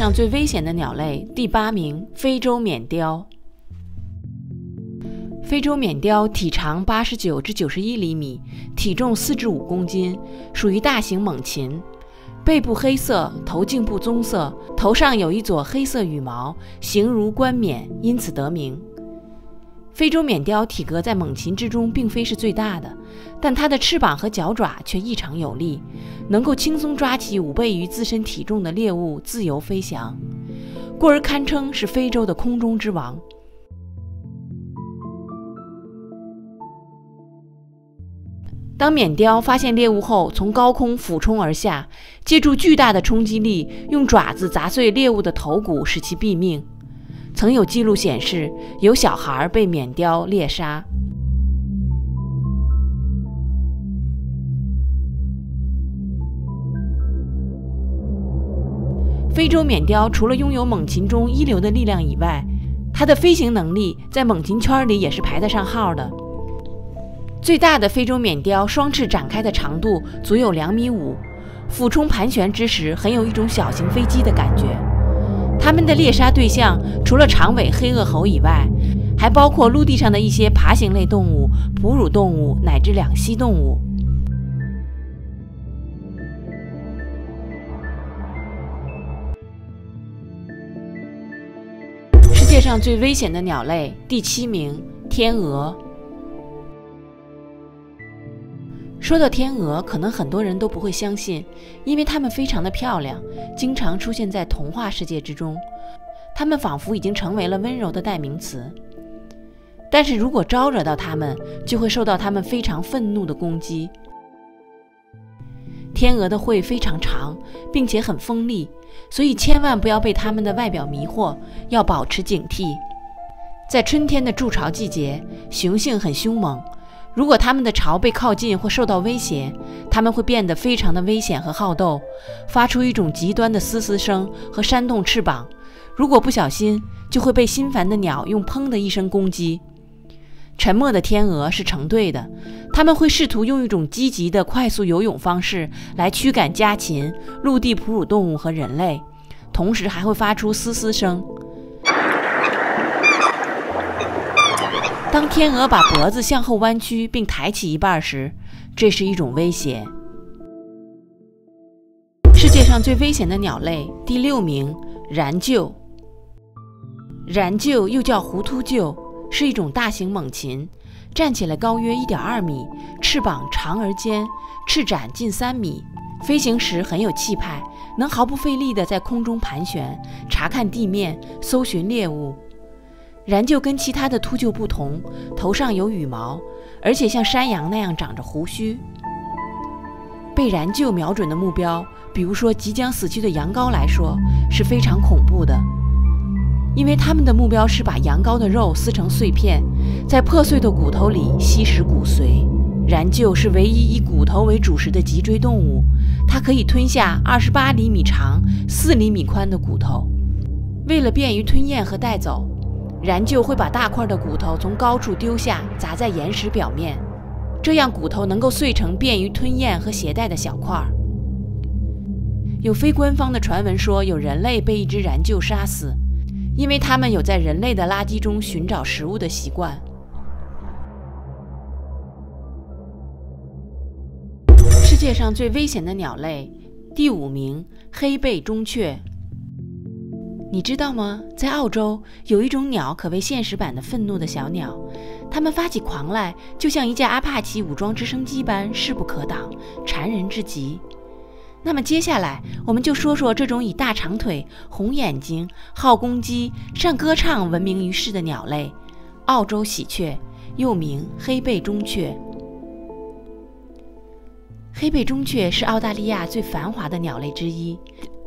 上最危险的鸟类第8名，非洲缅雕。非洲缅雕体长89至91厘米，体重4至5公斤，属于大型猛禽。背部黑色，头颈部棕色，头上有一撮黑色羽毛，形如冠冕，因此得名。非洲缅雕体格在猛禽之中并非是最大的，但它的翅膀和脚爪却异常有力，能够轻松抓起5倍于自身体重的猎物自由飞翔，故而堪称是非洲的空中之王。当缅雕发现猎物后，从高空俯冲而下，借助巨大的冲击力，用爪子砸碎猎物的头骨，使其毙命。曾有记录显示，有小孩被缅雕猎杀。非洲缅雕除了拥有猛禽中一流的力量以外，它的飞行能力在猛禽圈里也是排得上号的。最大的非洲缅雕双翅展开的长度足有2.5米，俯冲盘旋之时，很有一种小型飞机的感觉。它们的猎杀对象除了长尾黑颚猴以外，还包括陆地上的一些爬行类动物、哺乳动物乃至两栖动物。世界上最危险的鸟类第7名，天鹅。说到天鹅，可能很多人都不会相信，因为它们非常的漂亮，经常出现在童话世界之中，它们仿佛已经成为了温柔的代名词。但是如果招惹到它们，就会受到它们非常愤怒的攻击。天鹅的喙非常长，并且很锋利，所以千万不要被它们的外表迷惑，要保持警惕。在春天的筑巢季节，雄性很凶猛，如果它们的巢被靠近或受到威胁，它们会变得非常的危险和好斗，发出一种极端的嘶嘶声和扇动翅膀，如果不小心就会被心烦的鸟用砰的一声攻击。沉默的天鹅是成对的，它们会试图用一种积极的快速游泳方式来驱赶家禽、陆地哺乳动物和人类，同时还会发出嘶嘶声。当天鹅把脖子向后弯曲并抬起一半时，这是一种威胁。世界上最危险的鸟类第6名，然鹫。然鹫又叫胡秃鹫，是一种大型猛禽，站起来高约1.2米，翅膀长而尖，翅展近3米，飞行时很有气派，能毫不费力地在空中盘旋，查看地面，搜寻猎物。然鹫跟其他的秃鹫不同，头上有羽毛，而且像山羊那样长着胡须。被然鹫瞄准的目标，比如说即将死去的羊羔来说，是非常恐怖的，因为它们的目标是把羊羔的肉撕成碎片，在破碎的骨头里吸食骨髓。然鹫是唯一以骨头为主食的脊椎动物，它可以吞下28厘米长、4厘米宽的骨头。为了便于吞咽和带走，然鹫会把大块的骨头从高处丢下，砸在岩石表面，这样骨头能够碎成便于吞咽和携带的小块。有非官方的传闻说，有人类被一只然鹫杀死，因为它们有在人类的垃圾中寻找食物的习惯。世界上最危险的鸟类第5名，黑背中雀。你知道吗？在澳洲有一种鸟可谓现实版的愤怒的小鸟，它们发起狂来，就像一架阿帕奇武装直升机般势不可挡，缠人至极。那么接下来我们就说说这种以大长腿、红眼睛、好攻击、善歌唱闻名于世的鸟类——澳洲喜鹊，又名黑背中雀。黑背中雀是澳大利亚最繁华的鸟类之一，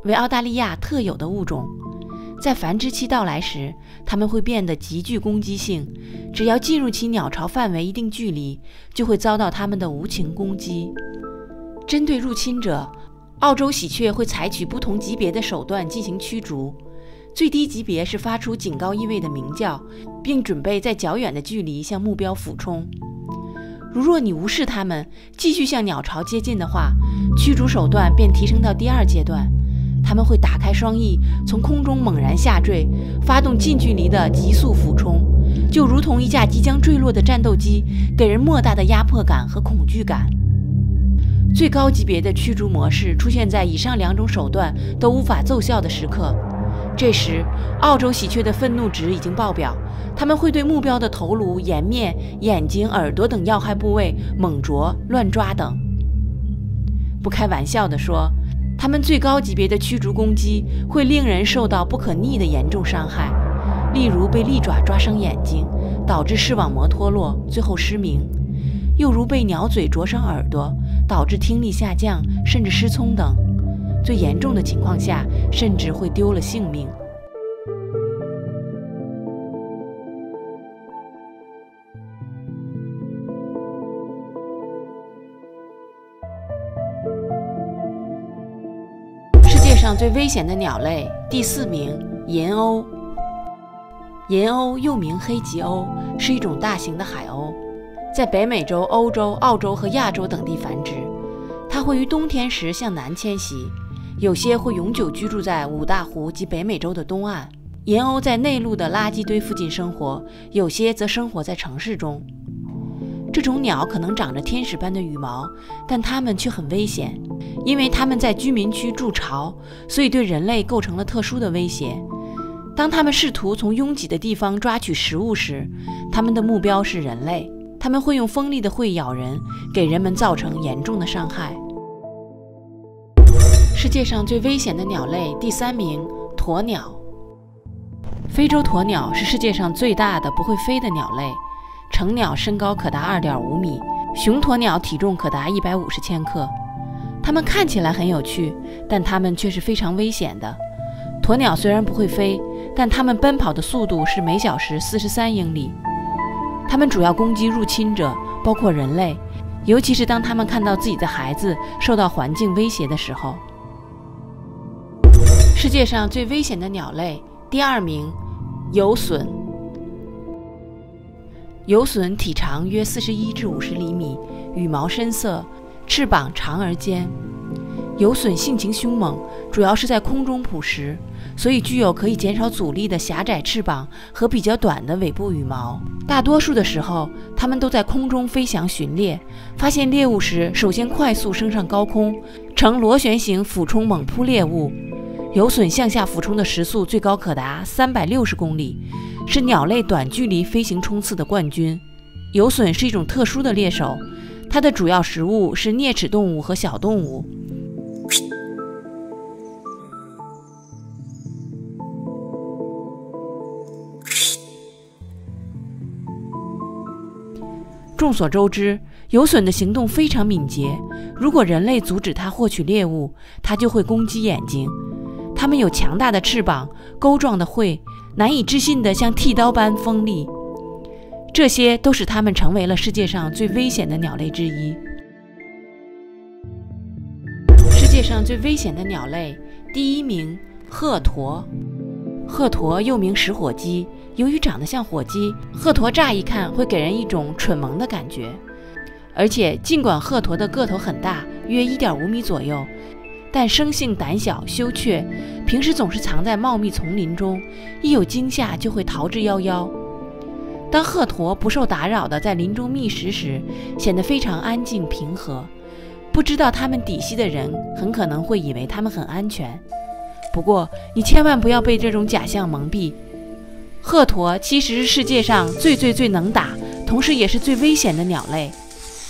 为澳大利亚特有的物种。在繁殖期到来时，它们会变得极具攻击性，只要进入其鸟巢范围一定距离，就会遭到它们的无情攻击。针对入侵者，澳洲喜鹊会采取不同级别的手段进行驱逐。最低级别是发出警告意味的鸣叫，并准备在较远的距离向目标俯冲。如若你无视它们，继续向鸟巢接近的话，驱逐手段便提升到第2阶段。它们会打开双翼，从空中猛然下坠，发动近距离的急速俯冲，就如同一架即将坠落的战斗机，给人莫大的压迫感和恐惧感。最高级别的驱逐模式出现在以上两种手段都无法奏效的时刻。这时，澳洲喜鹊的愤怒值已经爆表，它们会对目标的头颅、颜面、眼睛、耳朵等要害部位猛啄、乱抓等。不开玩笑地说，它们最高级别的驱逐攻击会令人受到不可逆的严重伤害，例如被利爪抓伤眼睛，导致视网膜脱落，最后失明；又如被鸟嘴啄伤耳朵，导致听力下降，甚至失聪等。最严重的情况下，甚至会丢了性命。世界上最危险的鸟类第4名，银鸥。银鸥又名黑棘鸥，是一种大型的海鸥，在北美洲、欧洲、澳洲和亚洲等地繁殖。它会于冬天时向南迁徙，有些会永久居住在五大湖及北美洲的东岸。银鸥在内陆的垃圾堆附近生活，有些则生活在城市中。这种鸟可能长着天使般的羽毛，但它们却很危险，因为它们在居民区筑巢，所以对人类构成了特殊的威胁。当它们试图从拥挤的地方抓取食物时，它们的目标是人类。它们会用锋利的喙咬人，给人们造成严重的伤害。世界上最危险的鸟类第3名，鸵鸟。非洲鸵鸟是世界上最大的不会飞的鸟类，成鸟身高可达2.5米，雄鸵鸟体重可达150千克。它们看起来很有趣，但它们却是非常危险的。鸵鸟虽然不会飞，但它们奔跑的速度是每小时43英里。它们主要攻击入侵者，包括人类，尤其是当它们看到自己的孩子受到环境威胁的时候。世界上最危险的鸟类第2名，游隼。游隼体长约41至50厘米，羽毛深色，翅膀长而尖。游隼性情凶猛，主要是在空中捕食，所以具有可以减少阻力的狭窄翅膀和比较短的尾部羽毛。大多数的时候，它们都在空中飞翔巡猎，发现猎物时首先快速升上高空，呈螺旋形俯冲猛扑猎物。游隼向下俯冲的时速最高可达360公里，是鸟类短距离飞行冲刺的冠军。游隼是一种特殊的猎手，它的主要食物是啮齿动物和小动物。众所周知，游隼的行动非常敏捷，如果人类阻止它获取猎物，它就会攻击眼睛。它们有强大的翅膀、钩状的喙，难以置信的像剃刀般锋利，这些都使它们成为了世界上最危险的鸟类之一。世界上最危险的鸟类第1名，鹤鸵。鹤鸵又名食火鸡，由于长得像火鸡，鹤鸵乍一看会给人一种蠢萌的感觉。而且尽管鹤鸵的个头很大，约1.5米左右，但生性胆小羞怯，平时总是藏在茂密丛林中，一有惊吓就会逃之夭夭。当鹤鸵不受打扰地在林中觅食时，显得非常安静平和。不知道它们底细的人很可能会以为它们很安全，不过你千万不要被这种假象蒙蔽。鹤鸵其实是世界上最能打，同时也是最危险的鸟类。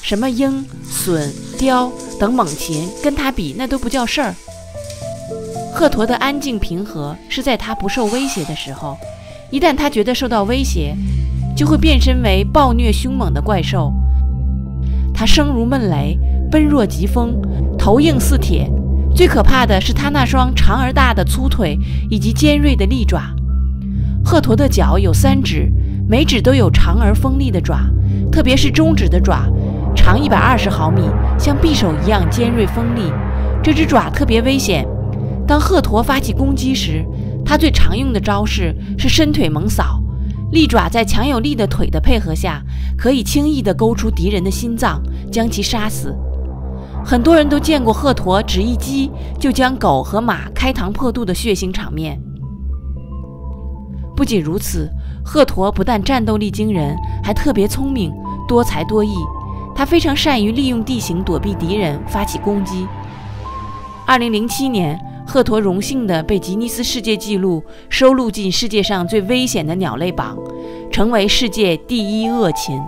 什么鹰、隼、雕等猛禽跟它比，那都不叫事儿。鹤鸵的安静平和是在它不受威胁的时候，一旦它觉得受到威胁，就会变身为暴虐凶猛的怪兽。它声如闷雷，奔若疾风，头硬似铁，最可怕的是它那双长而大的粗腿以及尖锐的利爪。鹤鸵的脚有3指，每指都有长而锋利的爪，特别是中指的爪长120毫米，像匕首一样尖锐锋利。这只爪特别危险，当鹤鸵发起攻击时，它最常用的招式是伸腿猛扫，利爪在强有力的腿的配合下，可以轻易地勾出敌人的心脏，将其杀死。很多人都见过鹤鸵只一击就将狗和马开膛破肚的血腥场面。不仅如此，鹤鸵不但战斗力惊人，还特别聪明，多才多艺。它非常善于利用地形躲避敌人，发起攻击。2007年，鹤鸵荣幸地被吉尼斯世界纪录收录进世界上最危险的鸟类榜，成为世界第1恶禽。